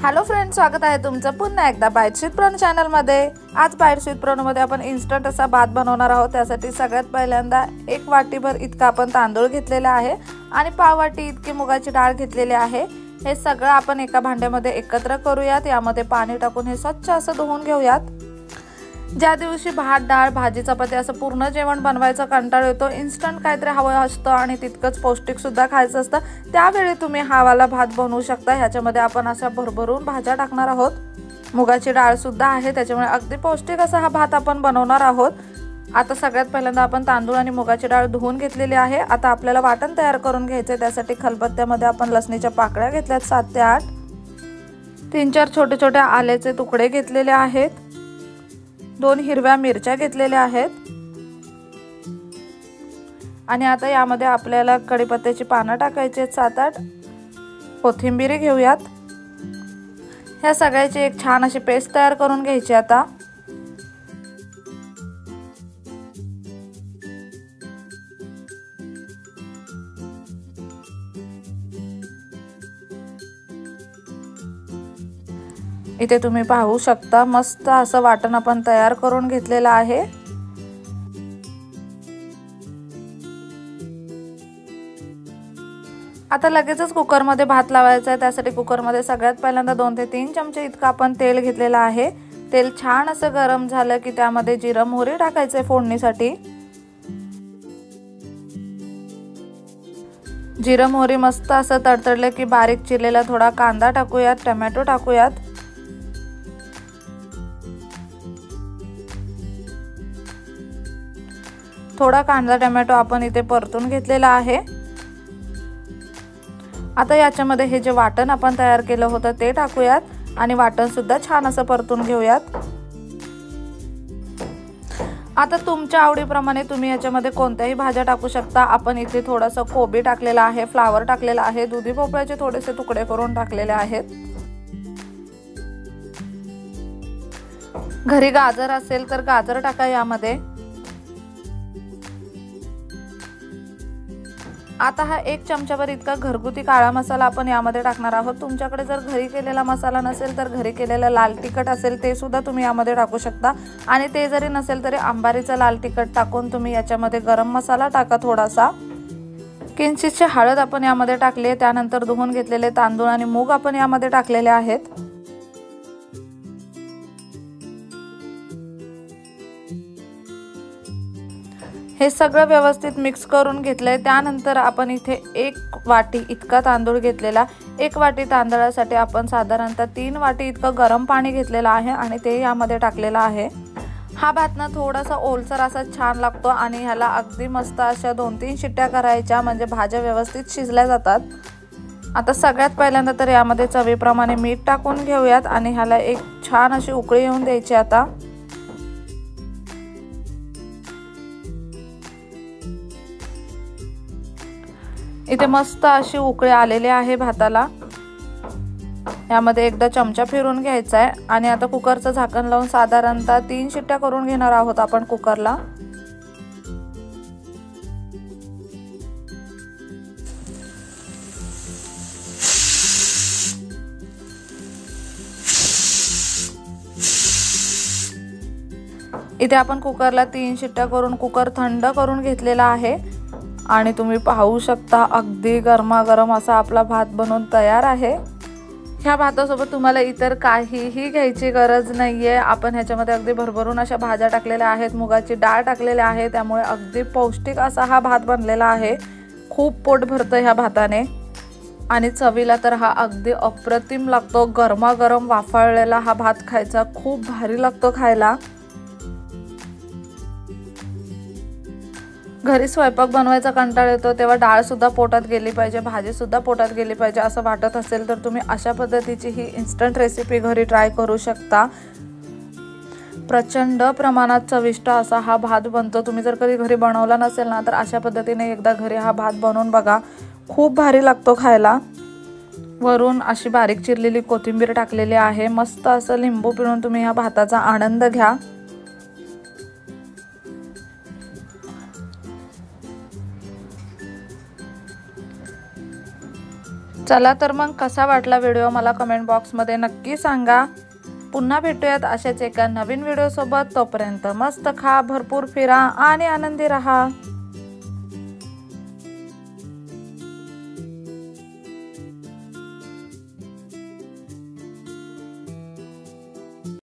Hello friends, स्वागत आहे तुमचं पुन्हा एकदा बाईट्स विथ प्रणू चॅनल मध्ये। आज बाईट्स विथ प्रणू मध्ये आपण इन्स्टंट असा भात बनवणार आहोत। त्यासाठी सगळ्यात पहिल्यांदा 1 वाटीभर इतका आपण तांदूळ घेतलेला आहे आणि पाव वाटी इतकी मुगाची डाळ घेतलेली आहे। हे सगळं आपण एका भांड्यामध्ये एकत्र करूयात। यामध्ये पाणी टाकून हे स्वच्छ असं धुवून घेऊयात। ज्या दिवशी भात डाळ भाजी चपाती असं पूर्ण जेवण बनवायचा कंटाळा येतो, इन्स्टंट काहीतरी हवं असतं आणि तितकंच पौष्टिक सुद्धा खायचं असतं, त्यावेळी तुम्ही हा वाला भात बनवू शकता। ह्याच्यामध्ये आपण अशा भरभरून भाज्या टाकणार आहोत। मुगाची डाळ सुद्धा आहे, त्याच्यामुळे अगदी पौष्टिक असा हा भात आपण बनवणार आहोत। आता सगळ्यात पहिल्यांदा आपण तांदूळ आणि मुगाची डाळ धुवून घेतलेली आहे। आता आपल्याला वाटण तयार करून घ्यायचे। त्यासाठी खलबत्त्यामध्ये आपण लसणीच्या पाकळ्या घेतल्यात 7 ते 8, 3-4 छोटे छोटे आल्याचे तुकडे घेतलेले आहेत, 2 हिरव्या मिरच्या घेतलेल्या आहेत आणि आता यामध्ये आपल्याला कढीपत्त्याची पानं टाकायची आहेत 7-8, कोथिंबीर घेऊयात। ह्या सगळ्याची एक छान अशी पेस्ट तयार करून घ्यायची। आता इथे तुम्ही पाहू शकता मस्त असं वाटण आपण तयार करून घेतलेलं आहे। आता लगेचच कुकर मध्ये भात लावायचा आहे। त्यासाठी कुकर मध्ये सगळ्यात पहिल्यांदा 2 ते 3 चमचे इतकं आपण तेल घेतलेलं आहे। तेल छान असं गरम झालं की त्यामध्ये जिरं मोहरी टाकायचे फोडणीसाठी। जिरं मोहरी मस्त असं तडतडलं की बारीक चिरलेला थोडा कांदा टाकूयात, टोमॅटो टाकूयात। थोडा कांदा टोमॅटो आपण इथे परतून घेतलेला आहे। आता याच्यामध्ये हे जे वाटण आपण तयार केलं होतं ते टाकूयात आणि वाटण सुद्धा छान असं परतून घेऊयात। आता तुमच्या आवडीप्रमाणे तुम्ही याच्यामध्ये कोणत्याही भाज्या टाकू शकता। आपण इथे थोडंसं कोबी टाकलेला आहे, फ्लावर टाकलेला आहे, दुधी भोपळ्याचे थोडेसे तुकडे करून टाकलेले आहेत। घरी गाजर असेल तर गाजर टाका यामध्ये। आता हा 1 चमचाभर इतका घरगुती काळा मसाला आपण यामध्ये टाकणार आहोत। तुमच्याकडे जर घरी केलेला मसाला नसेल तर घरी केलेला लाल तिखट असेल ते सुद्धा तुम्ही यामध्ये टाकू शकता आणि ते जरी नसेल तरी अंबारीचा लाल तिखट टाकून तुम्ही याच्यामध्ये गरम मसाला टाका थोडासा। किंचितशी हळद आपण यामध्ये टाकली आहे। त्यानंतर धुवून घेतलेले तांदूळ आणि मूग आपण यामध्ये टाकलेले आहेत। हे सगळं व्यवस्थित मिक्स करून घेतलंय। त्यानंतर आपण इथे 1 वाटी इतका तांदूळ घेतलेला। 1 वाटी तांदळासाठी आपण साधारणतः 3 वाटी इतकं गरम पाणी घेतलेलं आहे आणि ते यामध्ये टाकलेलं आहे। हा भात ना थोडासा ओलसर असा छान लागतो आणि ह्याला अगदी मस्त अशा 2-3 शिट्ट्या करायच्या म्हणजे भाज्या व्यवस्थित शिजल्या जातात। आता सगळ्यात पहिल्यांदा तर यामध्ये चवीप्रमाणे मीठ टाकून घेऊयात आणि ह्याला एक छान अशी उकळी येऊन द्यायची। आता इथे मस्त अशी उकळी आलेली आहे भाताला। यामध्ये एकदा चमचा फिरून घ्यायचा आहे आणि आता कुकरचं झाकण लावून साधारणतः 3 शिट्ट्या करून घेणार आहोत आपण कुकरला। इथे आपण कुकरला 3 शिट्ट्या करून कुकर थंड करून घेतलेला आहे आणि तुम्ही पाहू शकता अगदी गरमागरम असा आपला भात बनवून तयार आहे। ह्या भातासोबत तुम्हाला इतर काहीही घ्यायची गरज नाहीये। आपण ह्याच्यामध्ये अगदी भरभरून अशा भाज्या टाकलेल्या आहेत, मुगाची डाळ टाकलेली आहे, त्यामुळे अगदी पौष्टिक असा हा भात बनलेला आहे। खूप पोट भरतं ह्या भाताने आणि चवीला तर हा अगदी अप्रतिम लागतो। गरमागरम वाफाळलेला हा भात खायचा खूप भारी लागतो खायला। घरी स्वयंपाक बनवायचा कंटाळा येतो तेव्हा डाळ सुद्धा पोटात गेली पाहिजे, भाजी सुद्धा पोटात गेली पाहिजे असं वाटत असेल तर तुम्ही अशा पद्धतीची ही इन्स्टंट रेसिपी घरी ट्राय करू शकता। प्रचंड प्रमाणात चविष्ट असा हा भात बनतो। तुम्ही जर कधी घरी बनवला नसेल ना तर अशा पद्धतीने एकदा घरी हा भात बनवून बघा, खूप भारी लागतो खायला। वरून अशी बारीक चिरलेली कोथिंबीर टाकलेली आहे। मस्त असं लिंबू पिळून तुम्ही ह्या भाताचा आनंद घ्या। चला तर मग कसा वाटला व्हिडिओ मला कमेंट बॉक्समध्ये नक्की सांगा। पुन्हा भेटूयात अशाच एका नवीन व्हिडिओ सोबत। तोपर्यंत मस्त खा, भरपूर फिरा आणि आनंदी रहा।